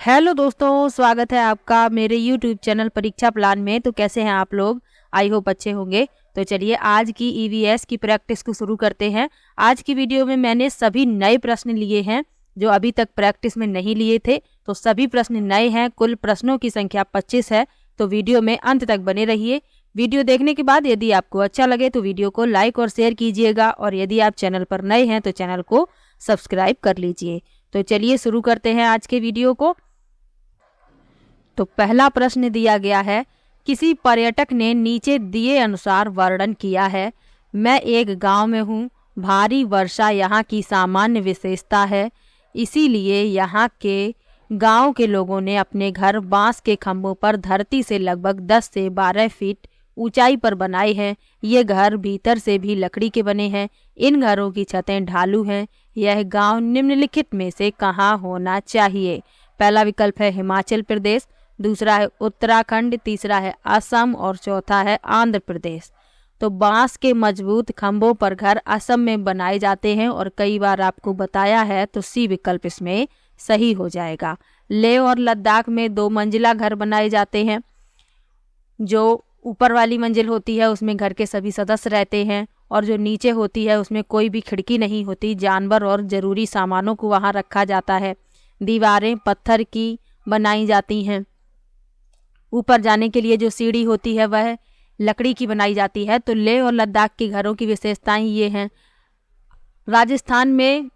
Hello दोस्तों, स्वागत है आपका मेरे यूट्यूब चैनल परीक्षा प्लान में। तो कैसे हैं आप लोग? आई होप अच्छे होंगे। तो चलिए आज की ईवीएस की प्रैक्टिस को शुरू करते हैं। आज की वीडियो में मैंने सभी नए प्रश्न लिए हैं जो अभी तक प्रैक्टिस में नहीं लिए थे। तो सभी प्रश्न नए हैं। कुल प्रश्नों की संख्या 25 है। तो वीडियो में अंत तक बने रहिए। वीडियो देखने के बाद यदि आपको अच्छा लगे तो वीडियो को लाइक और शेयर कीजिएगा, और यदि आप चैनल पर नए हैं तो चैनल को सब्सक्राइब कर लीजिए। तो चलिए शुरू करते हैं आज के वीडियो को। तो पहला प्रश्न दिया गया है, किसी पर्यटक ने नीचे दिए अनुसार वर्णन किया है। मैं एक गांव में हूँ। भारी वर्षा यहाँ की सामान्य विशेषता है, इसीलिए यहाँ के गांव के लोगों ने अपने घर बांस के खंभों पर धरती से लगभग 10 से 12 फीट ऊंचाई पर बनाए हैं। ये घर भीतर से भी लकड़ी के बने हैं। इन घरों की छतें ढालू हैं। यह गांव निम्नलिखित में से कहाँ होना चाहिए? पहला विकल्प है हिमाचल प्रदेश, दूसरा है उत्तराखंड, तीसरा है असम और चौथा है आंध्र प्रदेश। तो बांस के मजबूत खंभों पर घर असम में बनाए जाते हैं और कई बार आपको बताया है, तो सी विकल्प इसमें सही हो जाएगा। लेह और लद्दाख में 2 मंजिला घर बनाए जाते हैं। जो ऊपर वाली मंजिल होती है उसमें घर के सभी सदस्य रहते हैं, और जो नीचे होती है उसमें कोई भी खिड़की नहीं होती। जानवर और जरूरी सामानों को वहां रखा जाता है। दीवारें पत्थर की बनाई जाती हैं। ऊपर जाने के लिए जो सीढ़ी होती है वह लकड़ी की बनाई जाती है। तो लेह और लद्दाख के घरों की विशेषताएं ये हैं। राजस्थान में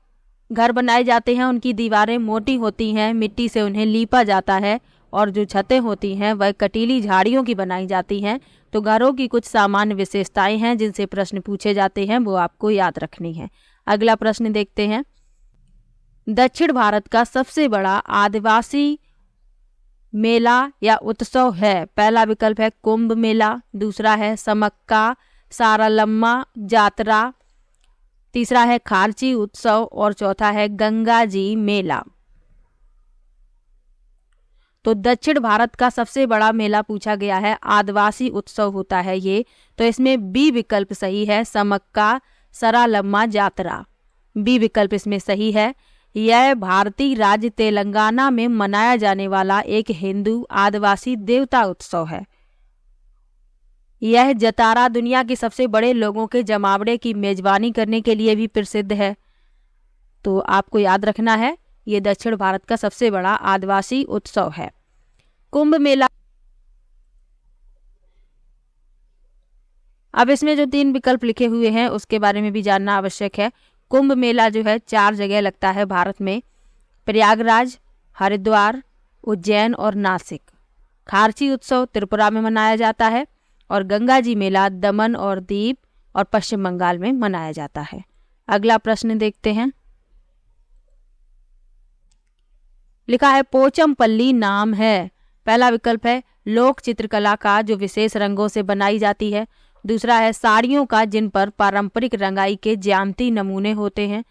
घर बनाए जाते हैं, उनकी दीवारें मोटी होती हैं, मिट्टी से उन्हें लीपा जाता है, और जो छतें होती हैं वह कटीली झाड़ियों की बनाई जाती हैं। तो घरों की कुछ सामान्य विशेषताएं हैं जिनसे प्रश्न पूछे जाते हैं, वो आपको याद रखनी है। अगला प्रश्न देखते हैं। दक्षिण भारत का सबसे बड़ा आदिवासी मेला या उत्सव है। पहला विकल्प है कुंभ मेला, दूसरा है समक्का सारालम्मा जात्रा, तीसरा है खारची उत्सव और चौथा है गंगा जी मेला। तो दक्षिण भारत का सबसे बड़ा मेला पूछा गया है, आदिवासी उत्सव होता है ये। तो इसमें बी विकल्प सही है, समक्का सरालम्मा जात्रा। बी विकल्प इसमें सही है। यह भारतीय राज्य तेलंगाना में मनाया जाने वाला एक हिंदू आदिवासी देवता उत्सव है। यह जतारा दुनिया के सबसे बड़े लोगों के जमावड़े की मेजबानी करने के लिए भी प्रसिद्ध है। तो आपको याद रखना है, ये दक्षिण भारत का सबसे बड़ा आदिवासी उत्सव है। कुंभ मेला, अब इसमें जो 3 विकल्प लिखे हुए हैं उसके बारे में भी जानना आवश्यक है। कुंभ मेला जो है 4 जगह लगता है भारत में, प्रयागराज, हरिद्वार, उज्जैन और नासिक। खारची उत्सव त्रिपुरा में मनाया जाता है, और गंगा जी मेला दमन और दीव और पश्चिम बंगाल में मनाया जाता है। अगला प्रश्न देखते हैं। लिखा है पोचमपल्ली नाम है। पहला विकल्प है लोक चित्रकला का जो विशेष रंगों से बनाई जाती है, दूसरा है साड़ियों का जिन पर पारंपरिक रंगाई के ज्यामिति नमूने होते हैं,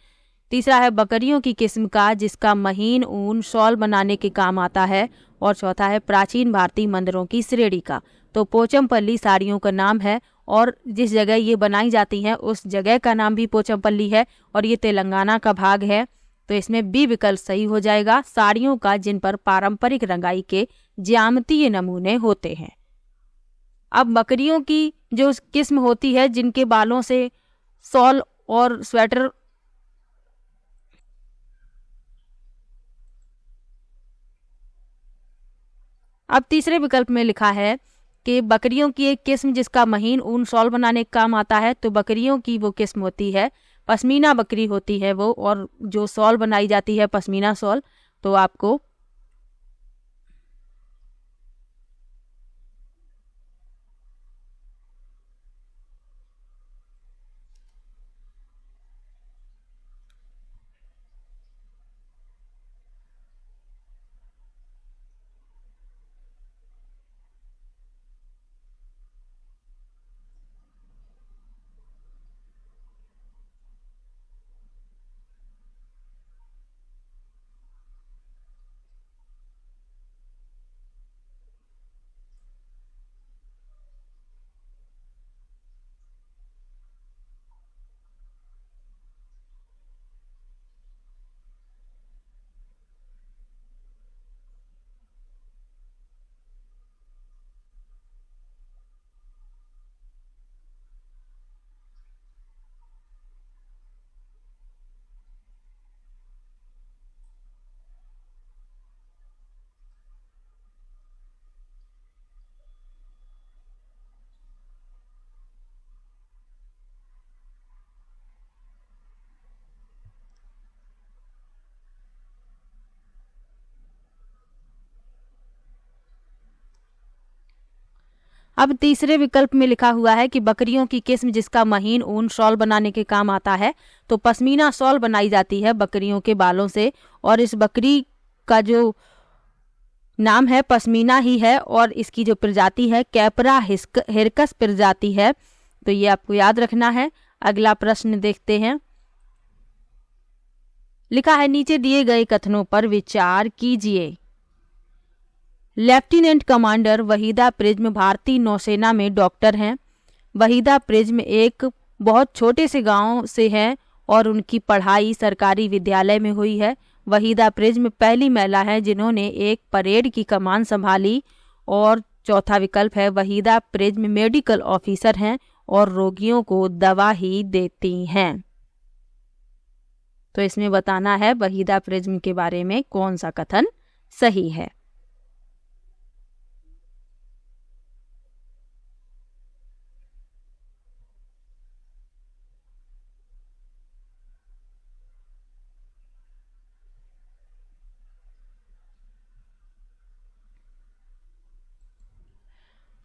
तीसरा है बकरियों की किस्म का जिसका महीन ऊन शॉल बनाने के काम आता है, और चौथा है प्राचीन भारतीय मंदिरों की श्रेणी का। तो पोचमपल्ली साड़ियों का नाम है, और जिस जगह ये बनाई जाती हैं उस जगह का नाम भी पोचमपल्ली है, और ये तेलंगाना का भाग है। तो इसमें बी विकल्प सही हो जाएगा, साड़ियों का जिन पर पारंपरिक रंगाई के ज्यामितीय नमूने होते हैं। अब बकरियों की जो किस्म होती है जिनके बालों से शॉल और स्वेटर, अब तीसरे विकल्प में लिखा है कि बकरियों की एक किस्म जिसका महीन ऊन शॉल बनाने का काम आता है। तो बकरियों की वो किस्म होती है पश्मीना बकरी होती है वो, और जो शॉल बनाई जाती है पश्मीना शॉल। तो आपको अब तीसरे विकल्प में लिखा हुआ है कि बकरियों की किस्म जिसका महीन ऊन शॉल बनाने के काम आता है। तो पश्मीना शॉल बनाई जाती है बकरियों के बालों से, और इस बकरी का जो नाम है पश्मीना ही है, और इसकी जो प्रजाति है कैपरा हिरकस प्रजाति है। तो ये आपको याद रखना है। अगला प्रश्न देखते हैं। लिखा है नीचे दिए गए कथनों पर विचार कीजिए। लेफ्टिनेंट कमांडर वहीदा प्रिज्म भारतीय नौसेना में डॉक्टर हैं। वहीदा प्रिज्म एक बहुत छोटे से गांव से हैं और उनकी पढ़ाई सरकारी विद्यालय में हुई है। वहीदा प्रिज्म पहली महिला है जिन्होंने एक परेड की कमान संभाली। और चौथा विकल्प है वहीदा प्रिज्म मेडिकल ऑफिसर हैं और रोगियों को दवा ही देती हैं। तो इसमें बताना है वहीदा प्रिज्म के बारे में कौन सा कथन सही है।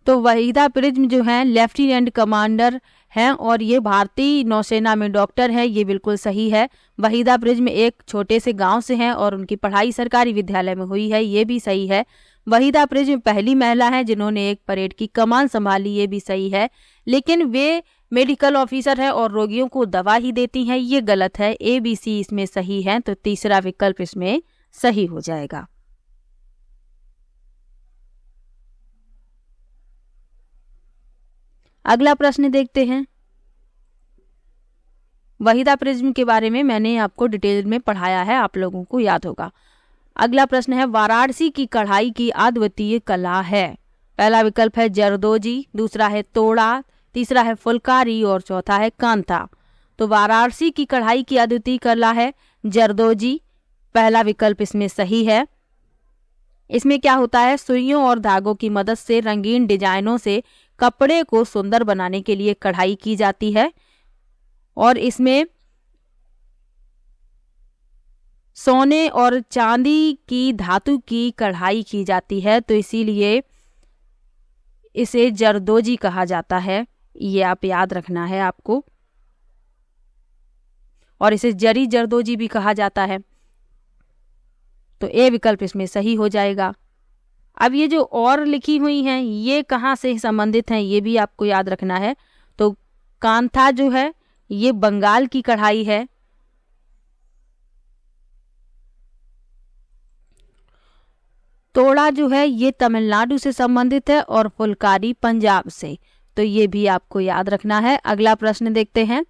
तो वहीदा प्रिज्म जो हैं लेफ्टिनेंट कमांडर हैं और ये भारतीय नौसेना में डॉक्टर हैं, ये बिल्कुल सही है। वहीदा प्रिज्म एक छोटे से गांव से हैं और उनकी पढ़ाई सरकारी विद्यालय में हुई है, ये भी सही है। वहीदा प्रिज्म पहली महिला है जिन्होंने एक परेड की कमान संभाली, ये भी सही है। लेकिन वे मेडिकल ऑफिसर है और रोगियों को दवा ही देती हैं, ये गलत है। ABC इसमें सही है, तो तीसरा विकल्प इसमें सही हो जाएगा। अगला प्रश्न देखते हैं। वहीदा प्रिज्म के बारे में मैंने आपको डिटेल में पढ़ाया है, आप लोगों को याद होगा। अगला प्रश्न है वाराणसी की कढ़ाई की अद्वितीय कला है। पहला विकल्प है जरदोजी, दूसरा है तोड़ा, तीसरा है फुलकारी और चौथा है कांता। तो वाराणसी की कढ़ाई की अद्वितीय कला है जरदोजी, पहला विकल्प इसमें सही है। इसमें क्या होता है, सुइयों और धागों की मदद से रंगीन डिजाइनों से कपड़े को सुंदर बनाने के लिए कढ़ाई की जाती है और इसमें सोने और चांदी की धातु की कढ़ाई की जाती है, तो इसीलिए इसे जरदोजी कहा जाता है। ये आप याद रखना है आपको। और इसे जरी जरदोजी भी कहा जाता है। तो ए विकल्प इसमें सही हो जाएगा। अब ये जो और लिखी हुई हैं ये कहाँ से संबंधित हैं, ये भी आपको याद रखना है। तो कांथा जो है ये बंगाल की कढ़ाई है। तोड़ा जो है ये तमिलनाडु से संबंधित है और फुलकारी पंजाब से, तो ये भी आपको याद रखना है। अगला प्रश्न देखते हैं।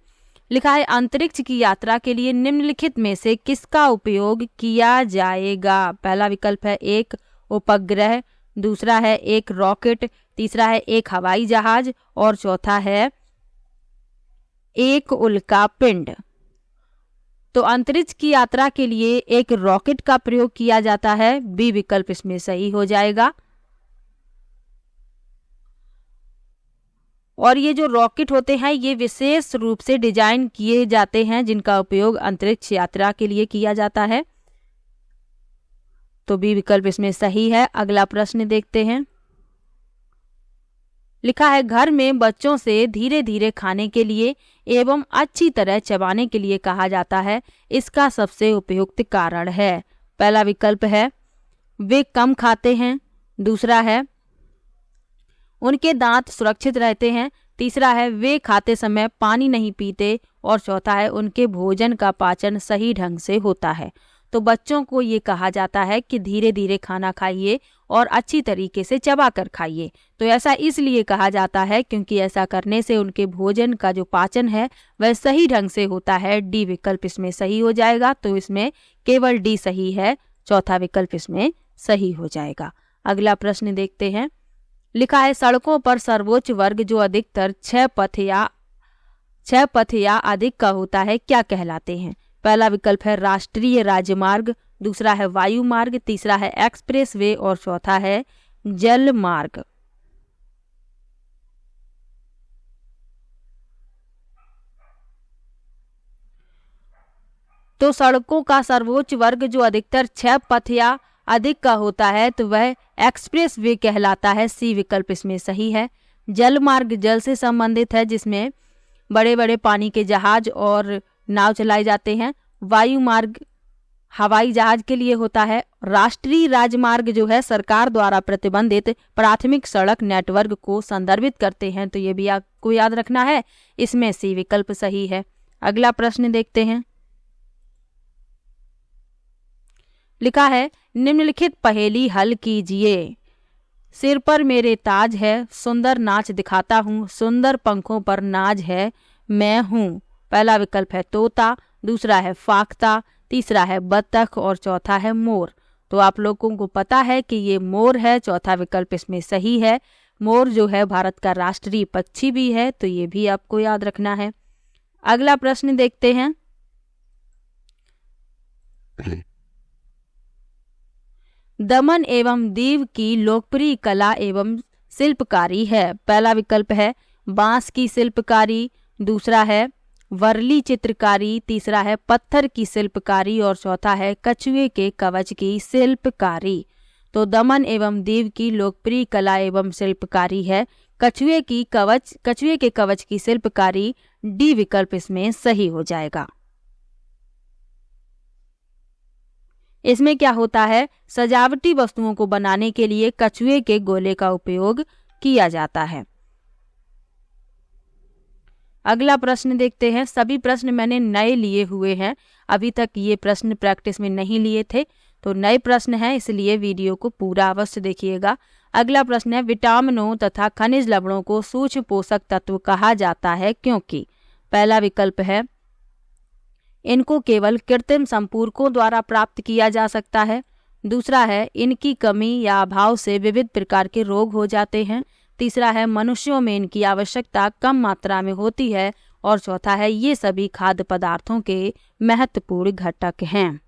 लिखा है अंतरिक्ष की यात्रा के लिए निम्नलिखित में से किसका उपयोग किया जाएगा। पहला विकल्प है एक उपग्रह, दूसरा है एक रॉकेट, तीसरा है एक हवाई जहाज और चौथा है एक उल्का पिंड। तो अंतरिक्ष की यात्रा के लिए एक रॉकेट का प्रयोग किया जाता है, बी विकल्प इसमें सही हो जाएगा। और ये जो रॉकेट होते हैं ये विशेष रूप से डिजाइन किए जाते हैं जिनका उपयोग अंतरिक्ष यात्रा के लिए किया जाता है, तो बी विकल्प इसमें सही है। अगला प्रश्न देखते हैं। लिखा है घर में बच्चों से धीरे धीरे खाने के लिए एवं अच्छी तरह चबाने के लिए कहा जाता है, इसका सबसे उपयुक्त कारण है। पहला विकल्प है वे कम खाते हैं, दूसरा है उनके दांत सुरक्षित रहते हैं, तीसरा है वे खाते समय पानी नहीं पीते और चौथा है उनके भोजन का पाचन सही ढंग से होता है। तो बच्चों को ये कहा जाता है कि धीरे धीरे खाना खाइए और अच्छी तरीके से चबा कर खाइए। तो ऐसा इसलिए कहा जाता है क्योंकि ऐसा करने से उनके भोजन का जो पाचन है वह सही ढंग से होता है। डी विकल्प इसमें सही हो जाएगा, तो इसमें केवल डी सही है, चौथा विकल्प इसमें सही हो जाएगा। अगला प्रश्न देखते हैं। लिखा है सड़कों पर सर्वोच्च वर्ग जो अधिकतर 6 पथ या अधिक का होता है क्या कहलाते हैं। पहला विकल्प है राष्ट्रीय राजमार्ग, दूसरा है वायु मार्ग, तीसरा है एक्सप्रेस वे और चौथा है जल मार्ग। तो सड़कों का सर्वोच्च वर्ग जो अधिकतर 6 पथ या अधिक का होता है तो वह एक्सप्रेस वे कहलाता है, सी विकल्प इसमें सही है। जल मार्ग जल से संबंधित है, जिसमें बड़े बड़े पानी के जहाज और नाव चलाए जाते हैं। वायु मार्ग हवाई जहाज के लिए होता है। राष्ट्रीय राजमार्ग जो है सरकार द्वारा प्रतिबंधित प्राथमिक सड़क नेटवर्क को संदर्भित करते हैं, तो ये भी आपको याद रखना है। इसमें सी विकल्प सही है। अगला प्रश्न देखते हैं। लिखा है निम्नलिखित पहेली हल कीजिए। सिर पर मेरे ताज है, सुंदर नाच दिखाता हूँ, सुंदर पंखों पर नाज है, मैं हूँ। पहला विकल्प है तोता, दूसरा है फाख्ता, तीसरा है बत्तख और चौथा है मोर। तो आप लोगों को पता है कि ये मोर है, चौथा विकल्प इसमें सही है। मोर जो है भारत का राष्ट्रीय पक्षी भी है, तो ये भी आपको याद रखना है। अगला प्रश्न देखते हैं। दमन एवं दीव की लोकप्रिय कला एवं शिल्पकारी है। पहला विकल्प है बांस की शिल्पकारी, दूसरा है वर्ली चित्रकारी, तीसरा है पत्थर की शिल्पकारी और चौथा है कछुए के कवच की शिल्पकारी। तो दमन एवं दीव की लोकप्रिय कला एवं शिल्पकारी है कछुए के कवच की शिल्पकारी। डी विकल्प इसमें सही हो जाएगा। इसमें क्या होता है, सजावटी वस्तुओं को बनाने के लिए कछुए के गोले का उपयोग किया जाता है। अगला प्रश्न देखते हैं। सभी प्रश्न मैंने नए लिए हुए हैं, अभी तक ये प्रश्न प्रैक्टिस में नहीं लिए थे, तो नए प्रश्न हैं, इसलिए वीडियो को पूरा अवश्य देखिएगा। अगला प्रश्न है विटामिनों तथा खनिज लवणों को सूक्ष्म पोषक तत्व कहा जाता है क्योंकि। पहला विकल्प है इनको केवल कृत्रिम संपूरकों द्वारा प्राप्त किया जा सकता है, दूसरा है इनकी कमी या अभाव से विविध प्रकार के रोग हो जाते हैं, तीसरा है मनुष्यों में इनकी आवश्यकता कम मात्रा में होती है और चौथा है ये सभी खाद्य पदार्थों के महत्वपूर्ण घटक हैं।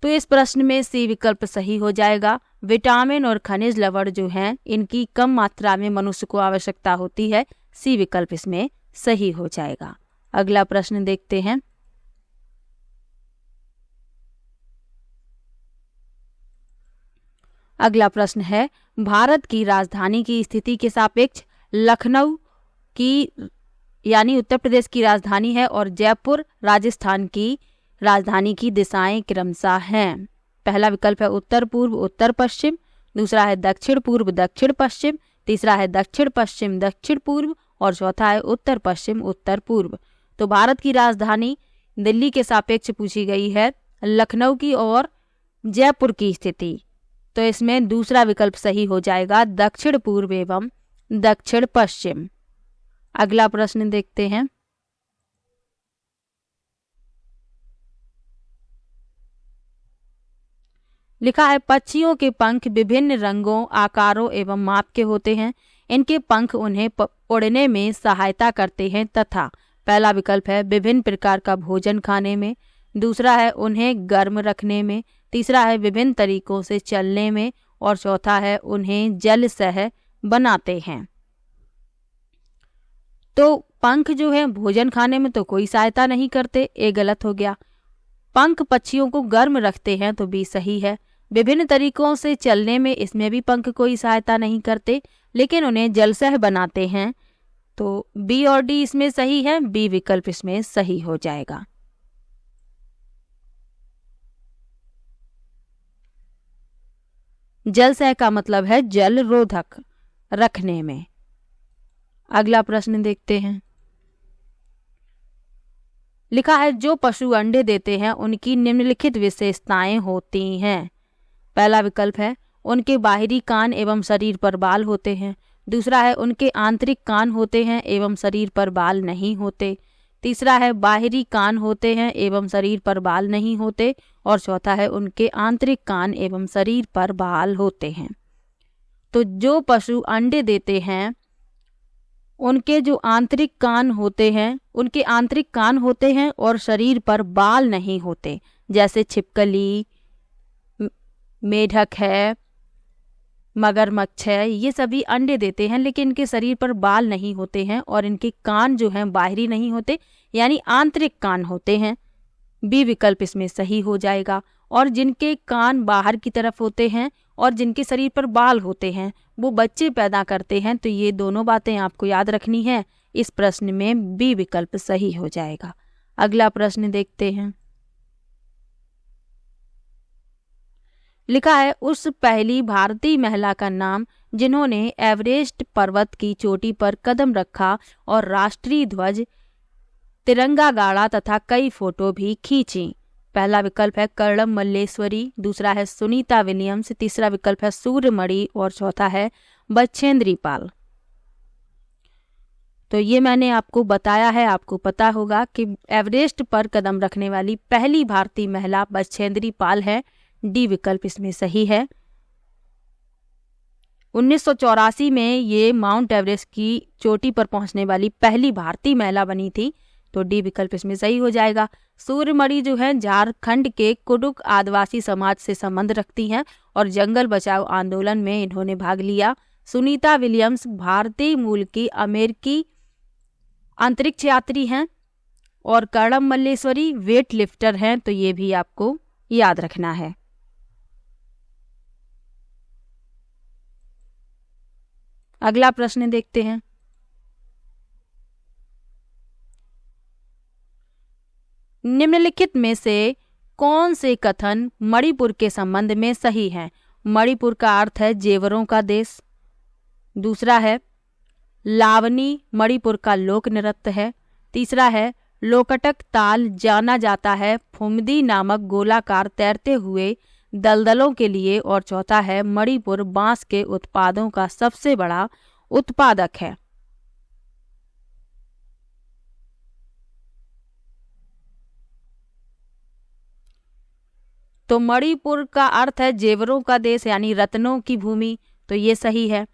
तो इस प्रश्न में सी विकल्प सही हो जाएगा। विटामिन और खनिज लवण जो हैं इनकी कम मात्रा में मनुष्य को आवश्यकता होती है, सी विकल्प इसमें सही हो जाएगा। अगला प्रश्न देखते हैं। अगला प्रश्न है भारत की राजधानी की स्थिति के सापेक्ष लखनऊ की यानी उत्तर प्रदेश की राजधानी है और जयपुर राजस्थान की राजधानी की दिशाएं क्रमशः हैं। पहला विकल्प है उत्तर पूर्व उत्तर पश्चिम, दूसरा है दक्षिण पूर्व दक्षिण पश्चिम, तीसरा है दक्षिण पश्चिम दक्षिण पूर्व और चौथा है उत्तर पश्चिम उत्तर पूर्व। तो भारत की राजधानी दिल्ली के सापेक्ष पूछी गई है, लखनऊ की और जयपुर की स्थिति, तो इसमें दूसरा विकल्प सही हो जाएगा, दक्षिण पूर्व एवं दक्षिण पश्चिम। अगला प्रश्न देखते हैं। लिखा है पक्षियों के पंख विभिन्न रंगों आकारों एवं माप के होते हैं, इनके पंख उन्हें उड़ने में सहायता करते हैं तथा। पहला विकल्प है विभिन्न प्रकार का भोजन खाने में, दूसरा है उन्हें गर्म रखने में, तीसरा है विभिन्न तरीकों से चलने में और चौथा है उन्हें जल सह बनाते हैं। तो पंख जो है भोजन खाने में तो कोई सहायता नहीं करते, ये गलत हो गया। पंख पक्षियों को गर्म रखते हैं तो बी सही है। विभिन्न तरीकों से चलने में, इसमें भी पंख कोई सहायता नहीं करते लेकिन उन्हें जलसह बनाते हैं, तो बी और डी इसमें सही है, बी विकल्प इसमें सही हो जाएगा। जलसह का मतलब है जल रोधक रखने में। अगला प्रश्न देखते हैं। लिखा है जो पशु अंडे देते हैं उनकी निम्नलिखित विशेषताएं होती हैं। पहला विकल्प है उनके बाहरी कान एवं शरीर पर बाल होते हैं, दूसरा है उनके आंतरिक कान होते हैं एवं शरीर पर बाल नहीं होते, तीसरा है बाहरी कान होते हैं एवं शरीर पर बाल नहीं होते और चौथा है उनके आंतरिक कान एवं शरीर पर बाल होते हैं। तो जो पशु अंडे देते हैं उनके जो आंतरिक कान होते हैं, उनके आंतरिक कान होते हैं और शरीर पर बाल नहीं होते, जैसे छिपकली, मेढक है, मगरमच्छ है, ये सभी अंडे देते हैं लेकिन इनके शरीर पर बाल नहीं होते हैं और इनके कान जो हैं बाहरी नहीं होते यानी आंतरिक कान होते हैं। बी विकल्प इसमें सही हो जाएगा। और जिनके कान बाहर की तरफ होते हैं और जिनके शरीर पर बाल होते हैं वो बच्चे पैदा करते हैं। तो ये दोनों बातें आपको याद रखनी है। इस प्रश्न में बी विकल्प सही हो जाएगा। अगला प्रश्न देखते हैं। लिखा है उस पहली भारतीय महिला का नाम जिन्होंने एवरेस्ट पर्वत की चोटी पर कदम रखा और राष्ट्रीय ध्वज तिरंगा गाड़ा तथा कई फोटो भी खींची। पहला विकल्प है कर्णम मल्लेश्वरी, दूसरा है सुनीता विलियम्स, तीसरा विकल्प है सूर्यमणि और चौथा है बछेंद्री पाल। तो ये मैंने आपको बताया है, आपको पता होगा कि एवरेस्ट पर कदम रखने वाली पहली भारतीय महिला बछेंद्री पाल है। डी विकल्प इसमें सही है। 1984 में ये माउंट एवरेस्ट की चोटी पर पहुंचने वाली पहली भारतीय महिला बनी थी। तो डी विकल्प इसमें सही हो जाएगा। सूर्यमणि जो है झारखंड के कुडुक आदिवासी समाज से संबंध रखती हैं और जंगल बचाओ आंदोलन में इन्होंने भाग लिया। सुनीता विलियम्स भारतीय मूल की अमेरिकी अंतरिक्ष यात्री हैं और कर्णम मल्लेश्वरी वेट लिफ्टर हैं। तो ये भी आपको याद रखना है। अगला प्रश्न देखते हैं। निम्नलिखित में से कौन से कथन मणिपुर के संबंध में सही है? मणिपुर का अर्थ है जेवरों का देश। दूसरा है लावनी मणिपुर का लोक नृत्य है। तीसरा है लोकटक ताल जाना जाता है फुमदी नामक गोलाकार तैरते हुए दलदलों के लिए और चौथा है मणिपुर बांस के उत्पादों का सबसे बड़ा उत्पादक है। तो मणिपुर का अर्थ है जेवरों का देश यानी रत्नों की भूमि। तो ये सही है।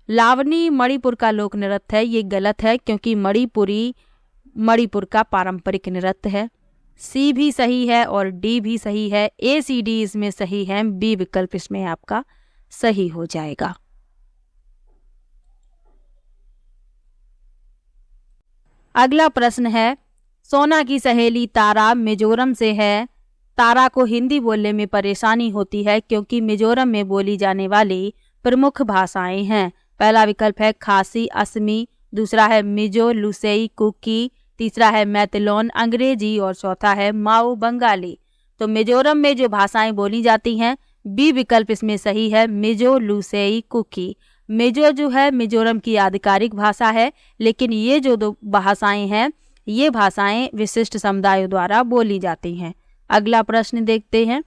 लावनी मणिपुर का लोक नृत्य है, ये गलत है क्योंकि मणिपुरी मणिपुर का पारंपरिक नृत्य है। सी भी सही है और डी भी सही है। ए सी डी इसमें सही है। बी विकल्प इसमें आपका सही हो जाएगा। अगला प्रश्न है सोना की सहेली तारा मिजोरम से है। तारा को हिंदी बोलने में परेशानी होती है क्योंकि मिजोरम में बोली जाने वाली प्रमुख भाषाएं हैं। पहला विकल्प है खासी असमी, दूसरा है मिजो लुसेई कुकी, तीसरा है मैथिलोन अंग्रेजी और चौथा है माओ बंगाली। तो मिजोरम में जो भाषाएं बोली जाती हैं बी विकल्प इसमें सही है, मिजो लुसेई कुकी। मिजो जो है मिजोरम की आधिकारिक भाषा है, लेकिन ये जो दो भाषाएं हैं ये भाषाएं विशिष्ट समुदायों द्वारा बोली जाती हैं। अगला प्रश्न देखते हैं।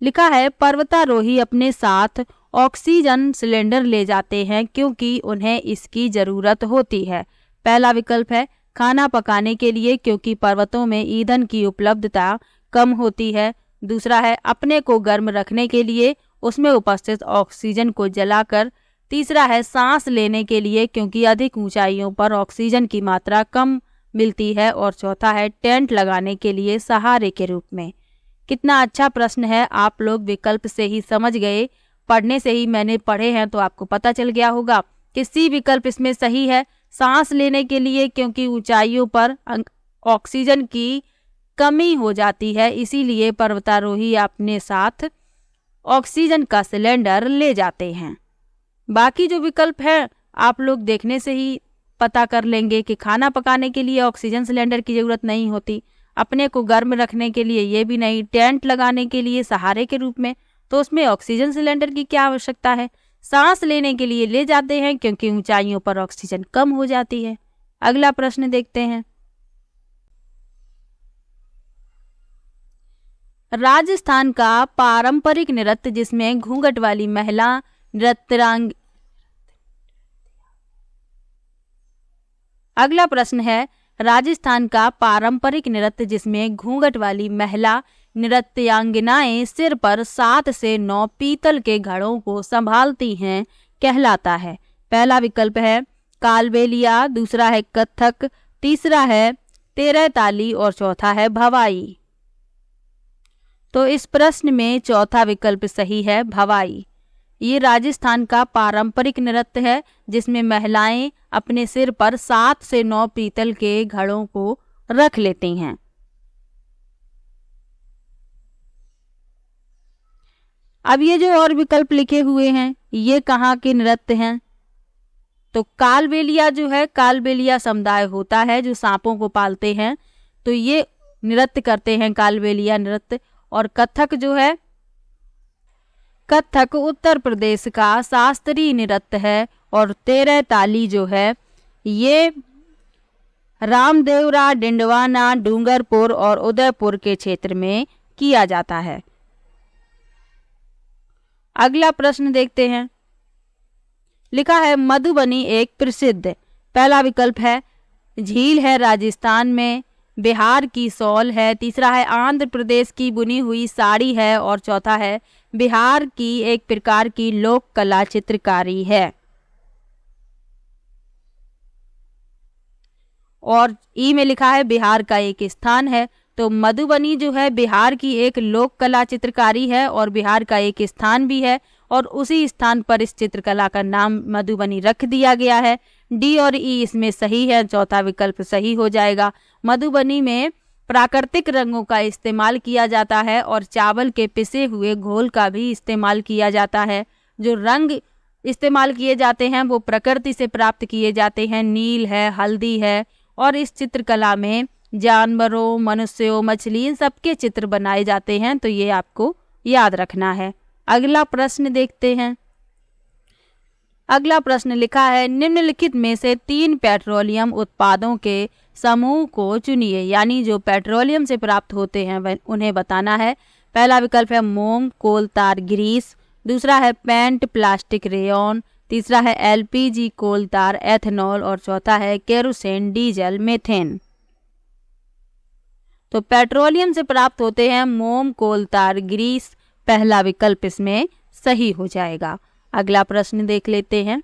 लिखा है पर्वतारोही अपने साथ ऑक्सीजन सिलेंडर ले जाते हैं क्योंकि उन्हें इसकी जरूरत होती है। पहला विकल्प है खाना पकाने के लिए क्योंकि पर्वतों में ईंधन की उपलब्धता कम होती है। दूसरा है अपने को गर्म रखने के लिए उसमें उपस्थित ऑक्सीजन को जलाकर। तीसरा है सांस लेने के लिए क्योंकि अधिक ऊंचाइयों पर ऑक्सीजन की मात्रा कम मिलती है और चौथा है टेंट लगाने के लिए सहारे के रूप में। कितना अच्छा प्रश्न है, आप लोग विकल्प से ही समझ गए, पढ़ने से ही मैंने पढ़े हैं तो आपको पता चल गया होगा कि सी विकल्प इसमें सही है। सांस लेने के लिए क्योंकि ऊंचाइयों पर ऑक्सीजन की कमी हो जाती है इसीलिए पर्वतारोही अपने साथ ऑक्सीजन का सिलेंडर ले जाते हैं। बाकी जो विकल्प है आप लोग देखने से ही पता कर लेंगे कि खाना पकाने के लिए ऑक्सीजन सिलेंडर की जरूरत नहीं होती, अपने को गर्म रखने के लिए ये भी नहीं, टेंट लगाने के लिए सहारे के रूप में तो उसमें ऑक्सीजन सिलेंडर की क्या आवश्यकता है। सांस लेने के लिए ले जाते हैं क्योंकि ऊंचाइयों पर ऑक्सीजन कम हो जाती है। अगला प्रश्न देखते हैं। राजस्थान का पारंपरिक नृत्य जिसमें घूंघट वाली महिला नृत्यांग। अगला प्रश्न है राजस्थान का पारंपरिक नृत्य जिसमें घूंघट वाली महिला नृत्यांगनाएं सिर पर 7 से 9 पीतल के घड़ों को संभालती हैं कहलाता है। पहला विकल्प है कालबेलिया, दूसरा है कथक, तीसरा है तेरह ताली और चौथा है भवाई। तो इस प्रश्न में चौथा विकल्प सही है, भवाई। ये राजस्थान का पारंपरिक नृत्य है जिसमें महिलाएं अपने सिर पर 7 से 9 पीतल के घड़ों को रख लेती हैं। अब ये जो और विकल्प लिखे हुए हैं ये कहाँ के नृत्य हैं? तो कालबेलिया जो है, कालबेलिया समुदाय होता है जो सांपों को पालते हैं, तो ये नृत्य करते हैं कालबेलिया नृत्य। और कथक जो है, कथक उत्तर प्रदेश का शास्त्रीय नृत्य है। और 13 ताली जो है ये रामदेवरा, डिंडवाना, डूंगरपुर और उदयपुर के क्षेत्र में किया जाता है। अगला प्रश्न देखते हैं। लिखा है मधुबनी एक प्रसिद्ध, पहला विकल्प है झील है राजस्थान में, बिहार की सौल है, तीसरा है आंध्र प्रदेश की बुनी हुई साड़ी है और चौथा है बिहार की एक प्रकार की लोक कला चित्रकारी है। और ई में लिखा है बिहार का एक स्थान है। तो मधुबनी जो है बिहार की एक लोक कला चित्रकारी है और बिहार का एक स्थान भी है, और उसी स्थान पर इस चित्रकला का नाम मधुबनी रख दिया गया है। डी और ई इसमें सही है, चौथा विकल्प सही हो जाएगा। मधुबनी में प्राकृतिक रंगों का इस्तेमाल किया जाता है और चावल के पिसे हुए घोल का भी इस्तेमाल किया जाता है। जो रंग इस्तेमाल किए जाते हैं वो प्रकृति से प्राप्त किए जाते हैं, नील है, हल्दी है। और इस चित्रकला में जानवरों, मनुष्यों, मछली, इन सबके चित्र बनाए जाते हैं, तो ये आपको याद रखना है। अगला प्रश्न देखते हैं। अगला प्रश्न लिखा है निम्नलिखित में से 3 पेट्रोलियम उत्पादों के समूह को चुनिए, यानी जो पेट्रोलियम से प्राप्त होते हैं उन्हें बताना है। पहला विकल्प है मोम, कोल, तार, ग्रीस, दूसरा है पेंट, प्लास्टिक, रेयॉन, तीसरा है एलपीजी, कोल, तार, एथेनॉल और चौथा है केरोसिन, डीजल, मीथेन। तो पेट्रोलियम से प्राप्त होते हैं मोम, कोल, तार, ग्रीस, पहला विकल्प इसमें सही हो जाएगा। अगला प्रश्न देख लेते हैं।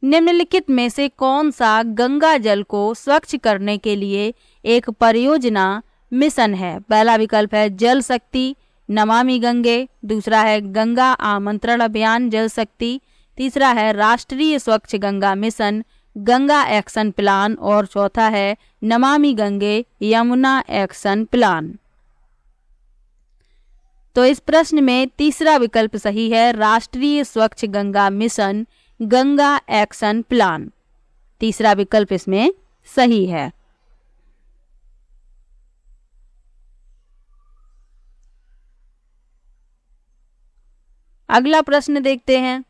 निम्नलिखित में से कौन सा गंगा जल को स्वच्छ करने के लिए एक परियोजना मिशन है? पहला विकल्प है जल शक्ति, नमामि गंगे, दूसरा है गंगा आमंत्रण अभियान जल शक्ति, तीसरा है राष्ट्रीय स्वच्छ Ganga mission, Ganga action plan और चौथा है नमामि गंगे यमुना एक्शन प्लान। तो इस प्रश्न में तीसरा विकल्प सही है, राष्ट्रीय स्वच्छ Ganga mission, Ganga action plan. तीसरा विकल्प इसमें सही है। अगला प्रश्न देखते हैं।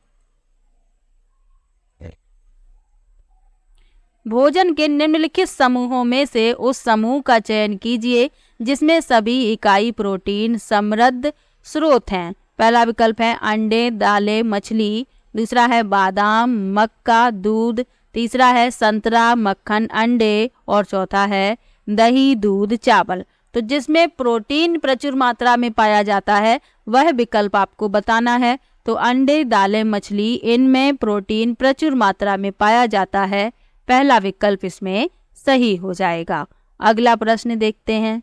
भोजन के निम्नलिखित समूहों में से उस समूह का चयन कीजिए जिसमें सभी इकाई प्रोटीन समृद्ध स्रोत हैं। पहला विकल्प है अंडे, दालें, मछली, दूसरा है बादाम, मक्का, दूध, तीसरा है संतरा, मक्खन, अंडे और चौथा है दही, दूध, चावल। तो जिसमें प्रोटीन प्रचुर मात्रा में पाया जाता है वह विकल्प आपको बताना है। तो अंडे, दालें, मछली, इनमें प्रोटीन प्रचुर मात्रा में पाया जाता है, पहला विकल्प इसमें सही हो जाएगा। अगला प्रश्न देखते हैं।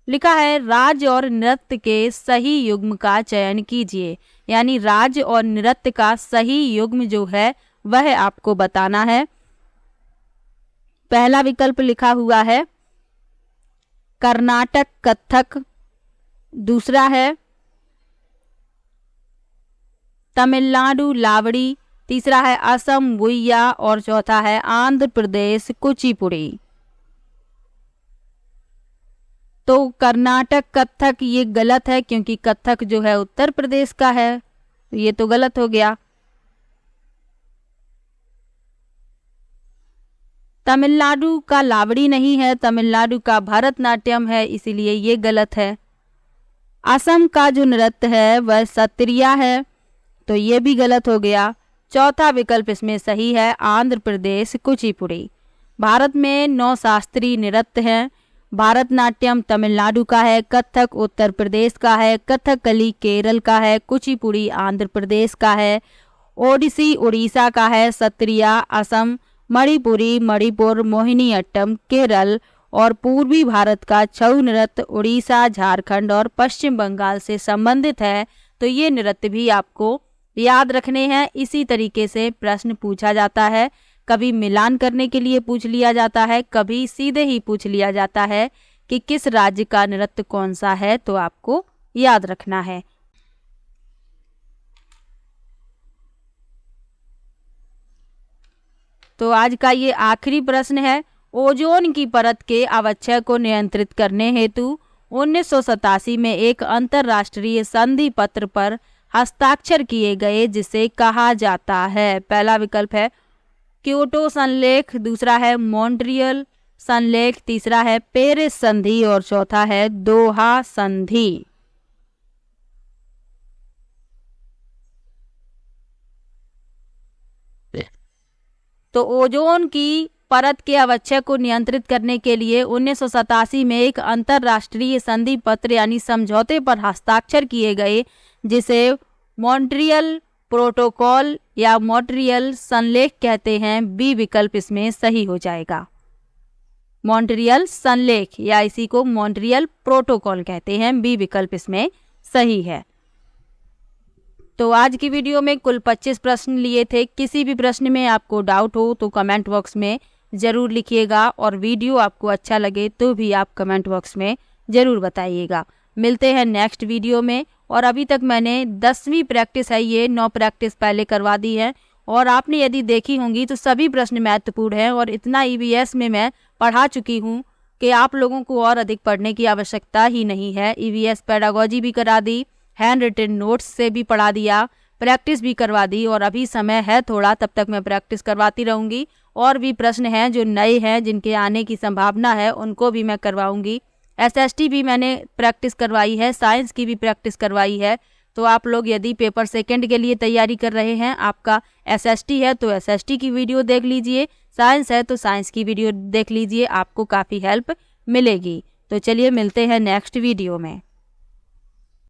लिखा है राज्य और नृत्य के सही युग्म का चयन कीजिए, यानी राज्य और नृत्य का सही युग्म जो है वह आपको बताना है। पहला विकल्प लिखा हुआ है कर्नाटक कथक, दूसरा है तमिलनाडु लावड़ी, तीसरा है असम बुइया और चौथा है आंध्र प्रदेश कुचिपुड़ी। तो कर्नाटक कथक ये गलत है क्योंकि कथक जो है उत्तर प्रदेश का है, ये तो गलत हो गया। तमिलनाडु का लावड़ी नहीं है, तमिलनाडु का भरतनाट्यम है, इसीलिए ये गलत है। असम का जो नृत्य है वह सत्रिया है, तो ये भी गलत हो गया। चौथा विकल्प इसमें सही है, आंध्र प्रदेश कुचिपुड़ी। भारत में 9 शास्त्रीय नृत्य हैं। भरतनाट्यम तमिलनाडु का है, कथक उत्तर प्रदेश का है, कथकली केरल का है, कुचिपुड़ी आंध्र प्रदेश का है, ओडिसी उड़ीसा का है, सत्रिया असम, मणिपुरी मणिपुर, मोहिनीअट्टम केरल और पूर्वी भारत का छऊ नृत्य उड़ीसा, झारखंड और पश्चिम बंगाल से संबंधित है। तो ये नृत्य भी आपको याद रखने हैं। इसी तरीके से प्रश्न पूछा जाता है, कभी मिलान करने के लिए पूछ लिया जाता है, कभी सीधे ही पूछ लिया जाता है कि किस राज्य का नृत्य कौन सा है, तो आपको याद रखना है। तो आज का ये आखिरी प्रश्न है, ओजोन की परत के अवक्षय को नियंत्रित करने हेतु 1987 में एक अंतरराष्ट्रीय संधि पत्र पर हस्ताक्षर किए गए जिसे कहा जाता है। पहला विकल्प है क्योटो संलेख, दूसरा है मॉन्ट्रियल संलेख, तीसरा है पेरिस संधि और चौथा है दोहा संधि। तो ओजोन की परत के अवक्षय को नियंत्रित करने के लिए 1987 में एक अंतरराष्ट्रीय संधि पत्र यानी समझौते पर हस्ताक्षर किए गए जिसे मॉन्ट्रियल प्रोटोकॉल या मॉन्ट्रियल संलेख कहते हैं। बी विकल्प इसमें सही हो जाएगा। मॉन्ट्रियल संलेख या इसी को मॉन्ट्रियल प्रोटोकॉल कहते हैं। बी विकल्प इसमें सही है। तो आज की वीडियो में कुल 25 प्रश्न लिए थे। किसी भी प्रश्न में आपको डाउट हो तो कमेंट बॉक्स में ज़रूर लिखिएगा और वीडियो आपको अच्छा लगे तो भी आप कमेंट बॉक्स में ज़रूर बताइएगा। मिलते हैं नेक्स्ट वीडियो में। और अभी तक मैंने 10वीं प्रैक्टिस है, ये 9 प्रैक्टिस पहले करवा दी है और आपने यदि देखी होंगी तो सभी प्रश्न महत्वपूर्ण हैं और इतना ईवीएस में मैं पढ़ा चुकी हूँ कि आप लोगों को और अधिक पढ़ने की आवश्यकता ही नहीं है। ईवीएस पेडागोजी भी करा दी, हैंड रिटन नोट्स से भी पढ़ा दिया, प्रैक्टिस भी करवा दी और अभी समय है थोड़ा, तब तक मैं प्रैक्टिस करवाती रहूँगी। और भी प्रश्न हैं जो नए हैं जिनके आने की संभावना है उनको भी मैं करवाऊँगी। एसएसटी भी मैंने प्रैक्टिस करवाई है, साइंस की भी प्रैक्टिस करवाई है। तो आप लोग यदि पेपर सेकंड के लिए तैयारी कर रहे हैं, आपका एसएसटी है तो एसएसटी की वीडियो देख लीजिए, साइंस है तो साइंस की वीडियो देख लीजिए, आपको काफ़ी हेल्प मिलेगी। तो चलिए मिलते हैं नेक्स्ट वीडियो में।